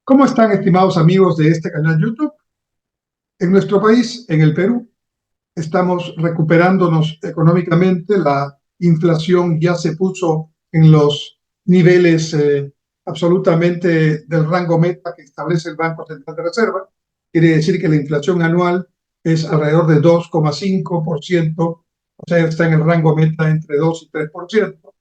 ¿Cómo están, estimados amigos de este canal YouTube? En nuestro país, en el Perú, estamos recuperándonos económicamente. La inflación ya se puso en los niveles absolutamente del rango meta que establece el Banco Central de Reserva. Quiere decir que la inflación anual es alrededor de 2,5%, o sea, está en el rango meta entre 2 y 3%.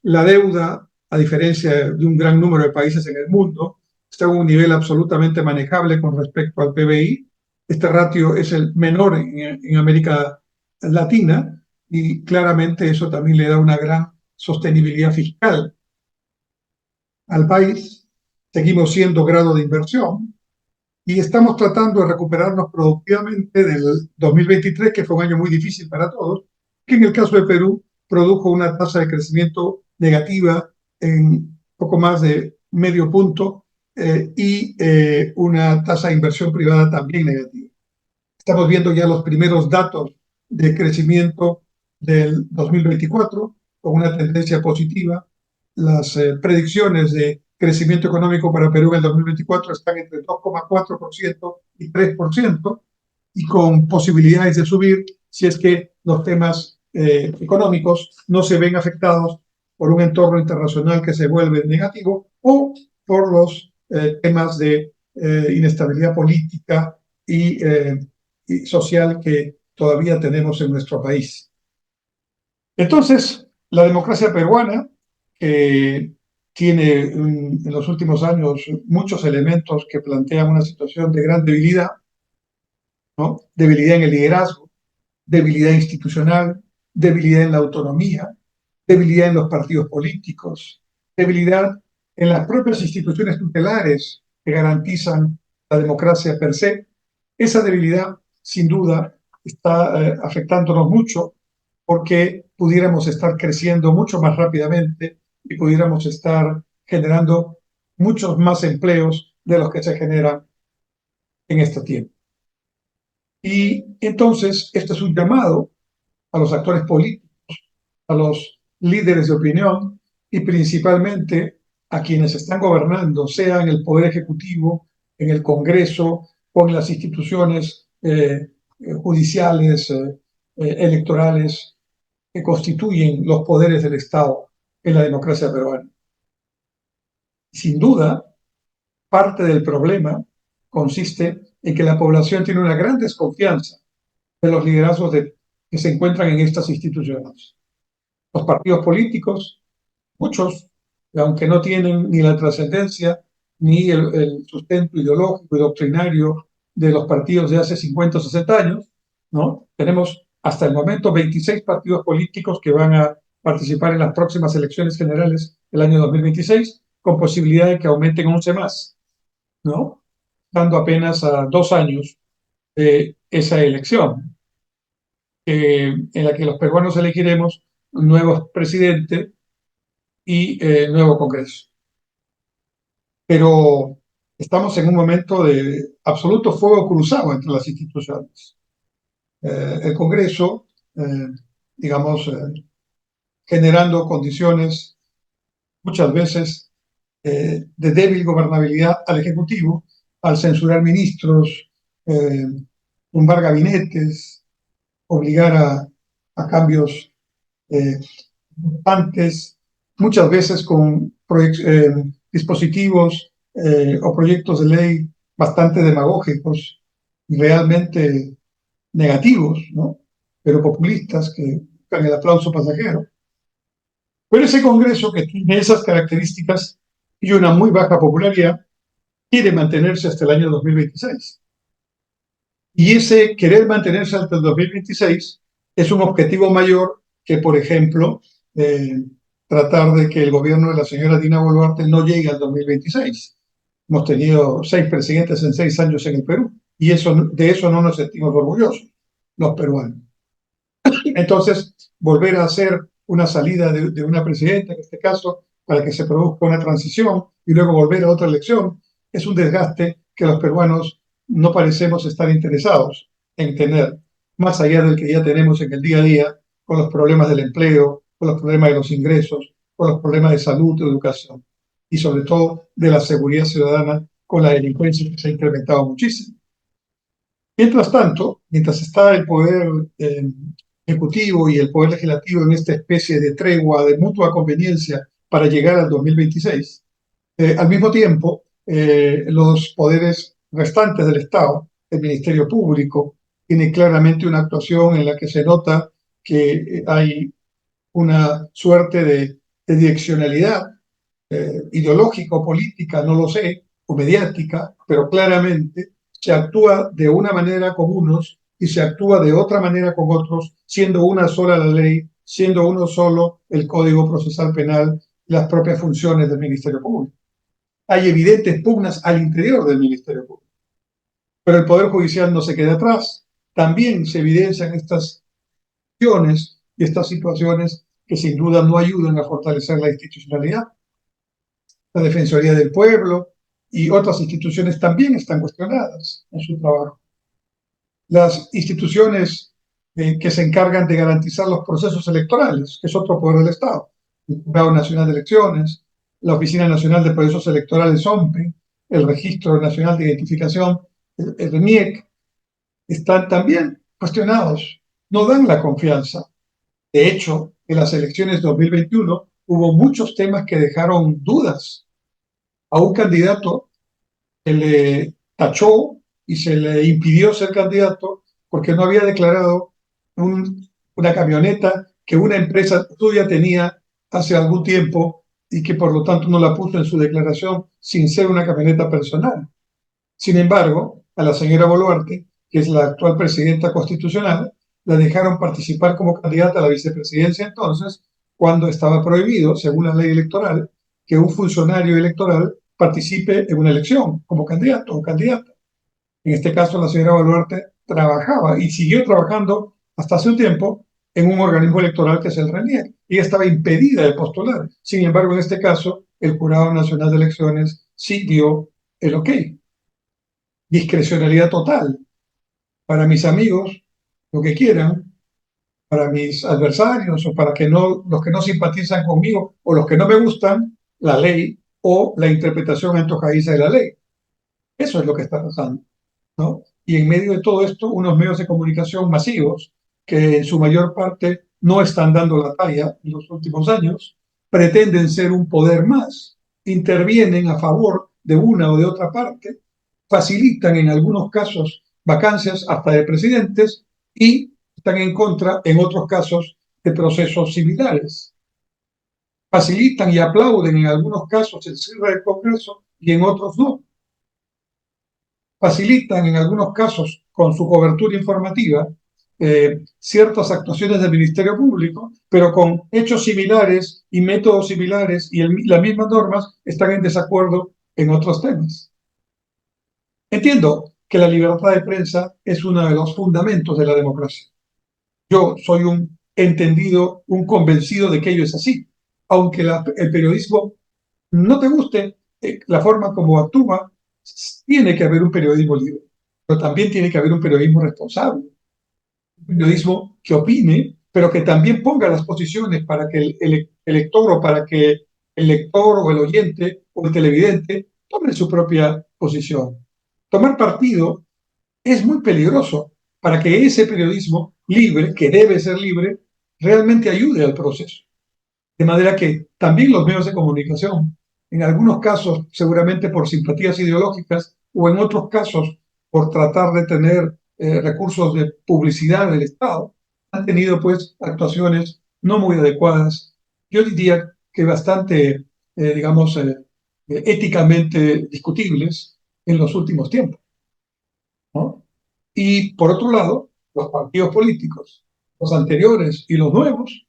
La deuda, a diferencia de un gran número de países en el mundo, está en un nivel absolutamente manejable con respecto al PBI. Este ratio es el menor en América Latina y claramente eso también le da una gran sostenibilidad fiscal al país. Seguimos siendo grado de inversión y estamos tratando de recuperarnos productivamente del 2023, que fue un año muy difícil para todos, que en el caso de Perú produjo una tasa de crecimiento negativa en poco más de medio punto y una tasa de inversión privada también negativa. Estamos viendo ya los primeros datos de crecimiento del 2024 con una tendencia positiva. Las predicciones de crecimiento económico para Perú en el 2024 están entre 2,4% y 3% y con posibilidades de subir si es que los temas económicos no se ven afectados por un entorno internacional que se vuelve negativo o por los temas de inestabilidad política y social que todavía tenemos en nuestro país. Entonces, la democracia peruana, que tiene en los últimos años muchos elementos que plantean una situación de gran debilidad, ¿no? Debilidad en el liderazgo, debilidad institucional, debilidad en la autonomía, debilidad en los partidos políticos, debilidad en las propias instituciones tutelares que garantizan la democracia per se. Esa debilidad, sin duda, está afectándonos mucho porque pudiéramos estar creciendo mucho más rápidamente y pudiéramos estar generando muchos más empleos de los que se generan en este tiempo. Y entonces, esto es un llamado a los actores políticos, a los líderes de opinión y principalmente a quienes están gobernando, sea en el Poder Ejecutivo, en el Congreso o en las instituciones judiciales, electorales, que constituyen los poderes del Estado en la democracia peruana. Sin duda, parte del problema consiste en que la población tiene una gran desconfianza de los liderazgos que se encuentran en estas instituciones. Los partidos políticos, muchos, aunque no tienen ni la trascendencia ni el sustento ideológico y doctrinario de los partidos de hace 50 o 60 años, ¿no? Tenemos hasta el momento 26 partidos políticos que van a participar en las próximas elecciones generales del año 2026, con posibilidad de que aumenten 11 más, ¿no? Dando apenas a 2 años de esa elección, en la que los peruanos elegiremos un nuevo presidente y nuevo Congreso. Pero estamos en un momento de absoluto fuego cruzado entre las instituciones. El Congreso, eh, digamos, generando condiciones muchas veces de débil gobernabilidad al Ejecutivo, al censurar ministros, eh, tumbar gabinetes, obligar a cambios importantes, muchas veces con dispositivos o proyectos de ley bastante demagógicos y realmente negativos, ¿no? Pero populistas que buscan el aplauso pasajero. Pero ese Congreso que tiene esas características y una muy baja popularidad quiere mantenerse hasta el año 2026. Y ese querer mantenerse hasta el 2026 es un objetivo mayor que, por ejemplo, tratar de que el gobierno de la señora Dina Boluarte no llegue al 2026. Hemos tenido 6 presidentes en 6 años en el Perú y de eso no nos sentimos orgullosos los peruanos. Entonces, volver a hacer una salida de una presidenta, en este caso, para que se produzca una transición y luego volver a otra elección, es un desgaste que los peruanos no parecemos estar interesados en tener, más allá del que ya tenemos en el día a día, con los problemas del empleo, con los problemas de los ingresos, con los problemas de salud, de educación. y sobre todo de la seguridad ciudadana con la delincuencia que se ha incrementado muchísimo. Mientras tanto, mientras está el poder ejecutivo y el poder legislativo en esta especie de tregua de mutua conveniencia para llegar al 2026, al mismo tiempo, los poderes restantes del Estado, el Ministerio Público, tiene claramente una actuación en la que se nota que hay una suerte de direccionalidad ideológica o política, no lo sé, o mediática, pero claramente se actúa de una manera con unos y se actúa de otra manera con otros, siendo una sola la ley, siendo uno solo el Código Procesal Penal, las propias funciones del Ministerio Público. Hay evidentes pugnas al interior del Ministerio Público, pero el Poder Judicial no se queda atrás. También se evidencian estas acciones y estas situaciones que sin duda no ayudan a fortalecer la institucionalidad. La Defensoría del Pueblo y otras instituciones también están cuestionadas en su trabajo. Las instituciones que se encargan de garantizar los procesos electorales, que es otro poder del Estado, el Jurado Nacional de Elecciones, la Oficina Nacional de Procesos Electorales OMPE, el Registro Nacional de Identificación, el RENIEC, están también cuestionados, no dan la confianza. De hecho, en las elecciones de 2021 hubo muchos temas que dejaron dudas. A un candidato se le tachó y se le impidió ser candidato porque no había declarado una camioneta que una empresa suya tenía hace algún tiempo y que por lo tanto no la puso en su declaración sin ser una camioneta personal. Sin embargo, a la señora Boluarte, que es la actual presidenta constitucional, la dejaron participar como candidata a la vicepresidencia entonces, cuando estaba prohibido, según la ley electoral, que un funcionario electoral participe en una elección como candidato o candidata. En este caso, la señora Boluarte trabajaba y siguió trabajando hasta hace un tiempo en un organismo electoral que es el RENIEC. Ella estaba impedida de postular. Sin embargo, en este caso, el Jurado Nacional de Elecciones sí dio el ok. Discrecionalidad total. Para mis amigos, lo que quieran, para mis adversarios o para que no, los que no simpatizan conmigo o los que no me gustan, la ley o la interpretación antojadiza de la ley. Eso es lo que está pasando, ¿no? Y en medio de todo esto, unos medios de comunicación masivos, que en su mayor parte no están dando la talla en los últimos años, pretenden ser un poder más, intervienen a favor de una o de otra parte, facilitan en algunos casos vacancias hasta de presidentes y están en contra en otros casos de procesos similares. Facilitan y aplauden en algunos casos el cierre del Congreso y en otros no. Facilitan en algunos casos con su cobertura informativa ciertas actuaciones del Ministerio Público, pero con hechos similares y métodos similares y las mismas normas están en desacuerdo en otros temas. Entiendo que la libertad de prensa es uno de los fundamentos de la democracia. Yo soy un entendido, un convencido de que ello es así. Aunque el periodismo no te guste la forma como actúa, tiene que haber un periodismo libre, pero también tiene que haber un periodismo responsable, un periodismo que opine, pero que también ponga las posiciones para que el elector o para que el lector o el oyente o el televidente tome su propia posición. Tomar partido es muy peligroso para que ese periodismo libre, que debe ser libre, realmente ayude al proceso. De manera que también los medios de comunicación, en algunos casos seguramente por simpatías ideológicas o en otros casos por tratar de tener recursos de publicidad del Estado, han tenido pues actuaciones no muy adecuadas, yo diría que bastante, éticamente discutibles en los últimos tiempos, ¿no? Y por otro lado, los partidos políticos, los anteriores y los nuevos,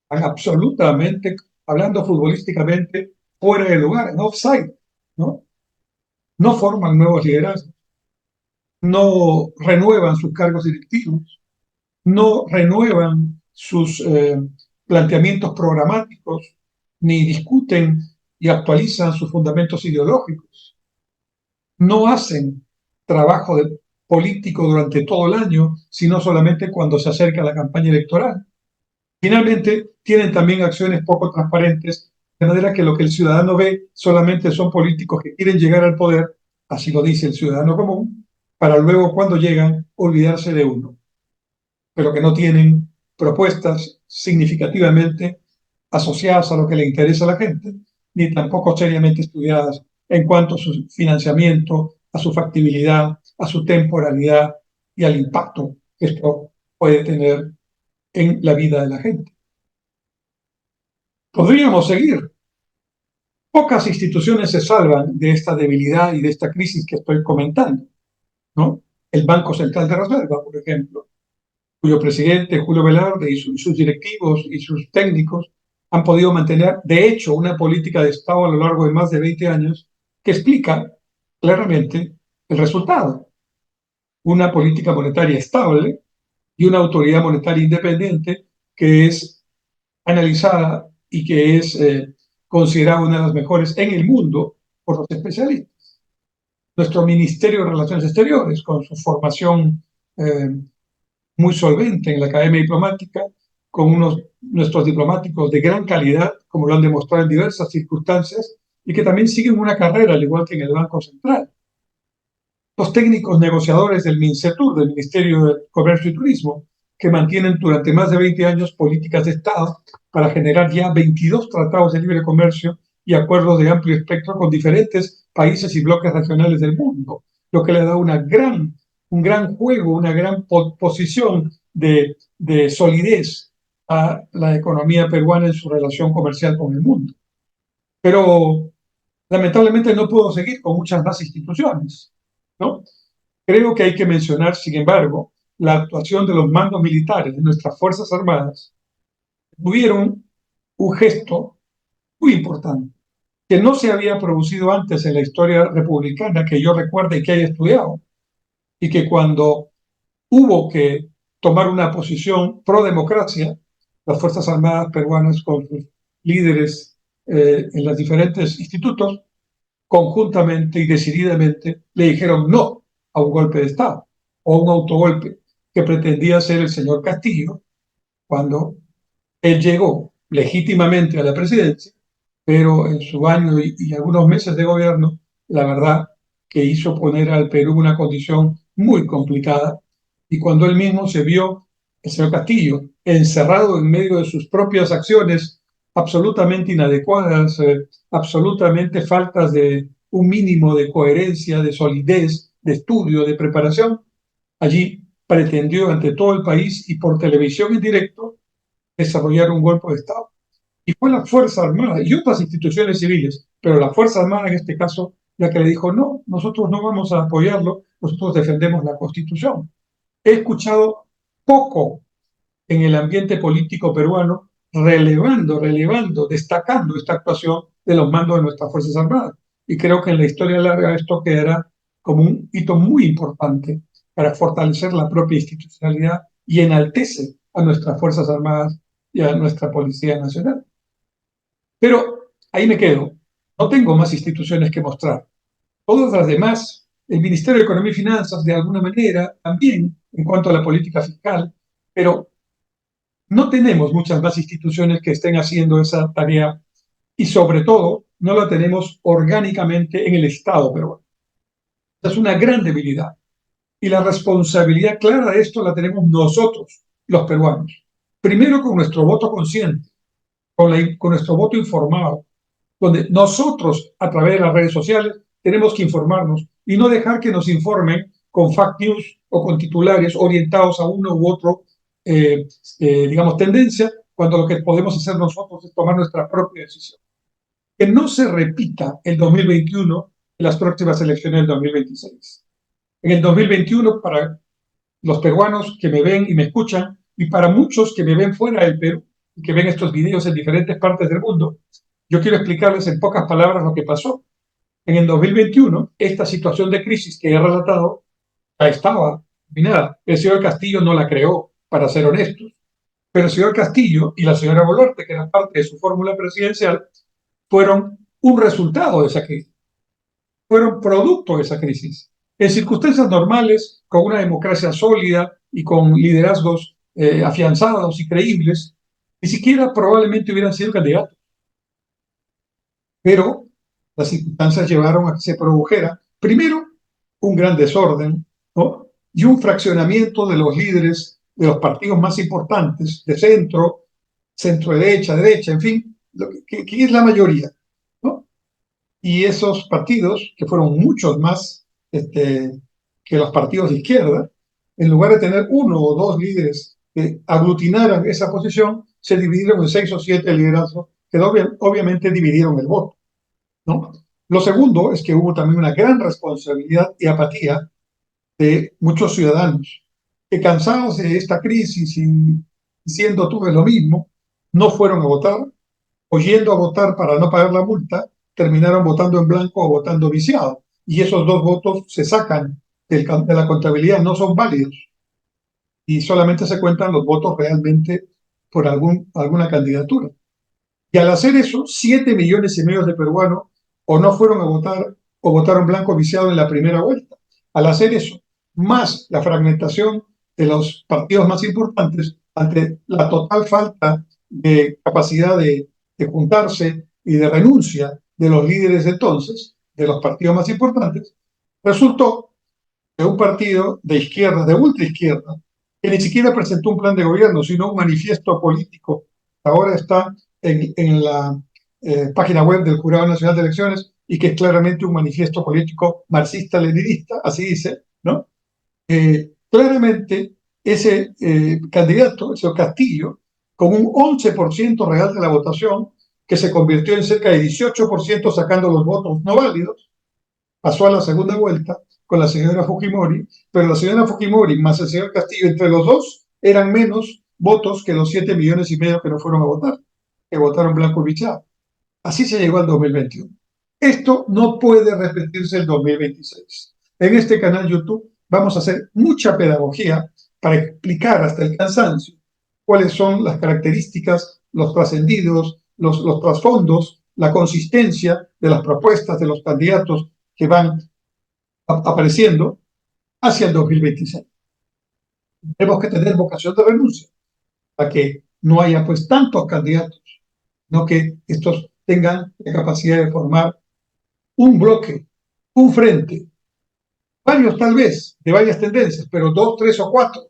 están absolutamente, hablando futbolísticamente, fuera de lugar, en offside, ¿no? No forman nuevos liderazgos, no renuevan sus cargos directivos, no renuevan sus planteamientos programáticos, ni discuten y actualizan sus fundamentos ideológicos, no hacen trabajo de político durante todo el año, sino solamente cuando se acerca la campaña electoral. Finalmente, tienen también acciones poco transparentes De manera que lo que el ciudadano ve solamente son políticos que quieren llegar al poder, así lo dice el ciudadano común, para luego cuando llegan olvidarse de uno, pero que no tienen propuestas significativamente asociadas a lo que le interesa a la gente, ni tampoco seriamente estudiadas en cuanto a su financiamiento, a su factibilidad, a su temporalidad y al impacto que esto puede tener en la vida de la gente. Podríamos seguir. Pocas instituciones se salvan de esta debilidad y de esta crisis que estoy comentando, ¿no? El Banco Central de Reserva, por ejemplo, cuyo presidente Julio Velarde y sus directivos y sus técnicos han podido mantener, de hecho, una política de Estado a lo largo de más de 20 años que explica claramente el resultado. Una política monetaria estable y una autoridad monetaria independiente que es analizada y que es considerada una de las mejores en el mundo por los especialistas. Nuestro Ministerio de Relaciones Exteriores, con su formación eh, muy solvente en la academia diplomática, con nuestros diplomáticos de gran calidad, como lo han demostrado en diversas circunstancias, y que también siguen una carrera, al igual que en el Banco Central. Los técnicos negociadores del MINCETUR, del Ministerio de Comercio y Turismo, que mantienen durante más de 20 años políticas de Estado para generar ya 22 tratados de libre comercio y acuerdos de amplio espectro con diferentes países y bloques regionales del mundo, lo que le da un gran juego, una gran posición de solidez a la economía peruana en su relación comercial con el mundo. Pero lamentablemente no puedo seguir con muchas más instituciones, ¿no? Creo que hay que mencionar, sin embargo, la actuación de los mandos militares de nuestras Fuerzas Armadas. Tuvieron un gesto muy importante que no se había producido antes en la historia republicana que yo recuerde y que haya estudiado, y que cuando hubo que tomar una posición pro democracia, las Fuerzas Armadas peruanas con sus líderes en los diferentes institutos, conjuntamente y decididamente le dijeron no a un golpe de Estado o a un autogolpe que pretendía ser el señor Castillo cuando él llegó legítimamente a la presidencia, pero en su año y algunos meses de gobierno, la verdad que hizo poner al Perú en una condición muy complicada. Y cuando él mismo se vio, el señor Castillo, encerrado en medio de sus propias acciones absolutamente inadecuadas, absolutamente faltas de un mínimo de coherencia, de solidez, de estudio, de preparación, allí pretendió ante todo el país y por televisión en directo desarrollar un golpe de Estado. Y fue la Fuerza Armada y otras instituciones civiles, pero la Fuerza Armada en este caso, la que le dijo, no, nosotros no vamos a apoyarlo, nosotros defendemos la Constitución. He escuchado poco en el ambiente político peruano relevando, destacando esta actuación de los mandos de nuestras Fuerzas Armadas. Y creo que en la historia larga esto quedará como un hito muy importante para fortalecer la propia institucionalidad y enaltece a nuestras Fuerzas Armadas y a nuestra Policía Nacional. Pero ahí me quedo. No tengo más instituciones que mostrar. Todas las demás, el Ministerio de Economía y Finanzas, de alguna manera, también en cuanto a la política fiscal, pero no tenemos muchas más instituciones que estén haciendo esa tarea y sobre todo no la tenemos orgánicamente en el Estado peruano. Es una gran debilidad y la responsabilidad clara de esto la tenemos nosotros, los peruanos. Primero con nuestro voto consciente, con nuestro voto informado, donde nosotros a través de las redes sociales tenemos que informarnos y no dejar que nos informen con fact news o con titulares orientados a uno u otro digamos, tendencia, cuando lo que podemos hacer nosotros es tomar nuestra propia decisión. Que no se repita el 2021 en las próximas elecciones del 2026. En el 2021, para los peruanos que me ven y me escuchan, y para muchos que me ven fuera del Perú y que ven estos videos en diferentes partes del mundo, yo quiero explicarles en pocas palabras lo que pasó. En el 2021, esta situación de crisis que he relatado ya estaba terminada. El señor Castillo no la creó, para ser honestos. Pero el señor Castillo y la señora Boluarte, que eran parte de su fórmula presidencial, fueron un resultado de esa crisis, fueron producto de esa crisis. En circunstancias normales, con una democracia sólida y con liderazgos afianzados y creíbles, ni siquiera probablemente hubieran sido candidatos. pero las circunstancias llevaron a que se produjera, primero, un gran desorden, ¿no? Y un fraccionamiento de los líderes de los partidos más importantes, de centro, centro derecha, derecha, en fin, que es la mayoría, ¿no? Y esos partidos, que fueron muchos más que los partidos de izquierda, en lugar de tener uno o dos líderes que aglutinaran esa posición, se dividieron en 6 o 7 liderazgos que obviamente dividieron el voto, ¿no? Lo segundo es que hubo también una gran responsabilidad y apatía de muchos ciudadanos que, cansados de esta crisis y diciendo tuve lo mismo, no fueron a votar, o yendo a votar para no pagar la multa, terminaron votando en blanco o votando viciado. Y esos dos votos se sacan de la contabilidad, no son válidos. Y solamente se cuentan los votos realmente por alguna candidatura. Y al hacer eso, 7,5 millones de peruanos o no fueron a votar o votaron blanco viciado en la primera vuelta. Al hacer eso, más la fragmentación de los partidos más importantes ante la total falta de capacidad de juntarse y de renuncia de los líderes de entonces, de los partidos más importantes, resultó que un partido de izquierda, de ultraizquierda, que ni siquiera presentó un plan de gobierno, sino un manifiesto político, ahora está en la página web del Jurado Nacional de Elecciones y que es claramente un manifiesto político marxista-leninista, así dice, ¿no? Claramente ese candidato, ese Castillo, con un 11% real de la votación, que se convirtió en cerca de 18% sacando los votos no válidos, pasó a la segunda vuelta con la señora Fujimori, pero la señora Fujimori más el señor Castillo, entre los dos, eran menos votos que los 7,5 millones que no fueron a votar, que votaron blanco y bichado. Así se llegó al 2021. Esto no puede repetirse el 2026. En este canal YouTube vamos a hacer mucha pedagogía para explicar hasta el cansancio cuáles son las características, los trascendidos, los trasfondos, la consistencia de las propuestas de los candidatos que van apareciendo hacia el 2026. Tenemos que tener vocación de renuncia para que no haya pues tantos candidatos, no que estos tengan la capacidad de formar un bloque, un frente, varios tal vez, de varias tendencias, pero 2, 3 o 4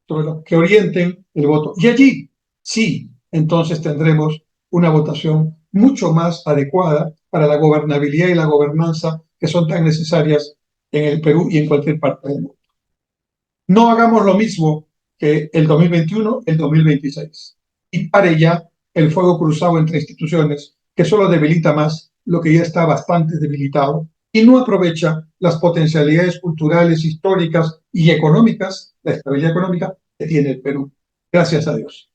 sobre los que orienten el voto. Y allí sí, entonces tendremos una votación mucho más adecuada para la gobernabilidad y la gobernanza que son tan necesarias en el Perú y en cualquier parte del mundo. No hagamos lo mismo que el 2021, el 2026. Y pare ya el fuego cruzado entre instituciones que solo debilita más lo que ya está bastante debilitado y no aprovecha las potencialidades culturales, históricas y económicas, la estabilidad económica que tiene el Perú. Gracias a Dios.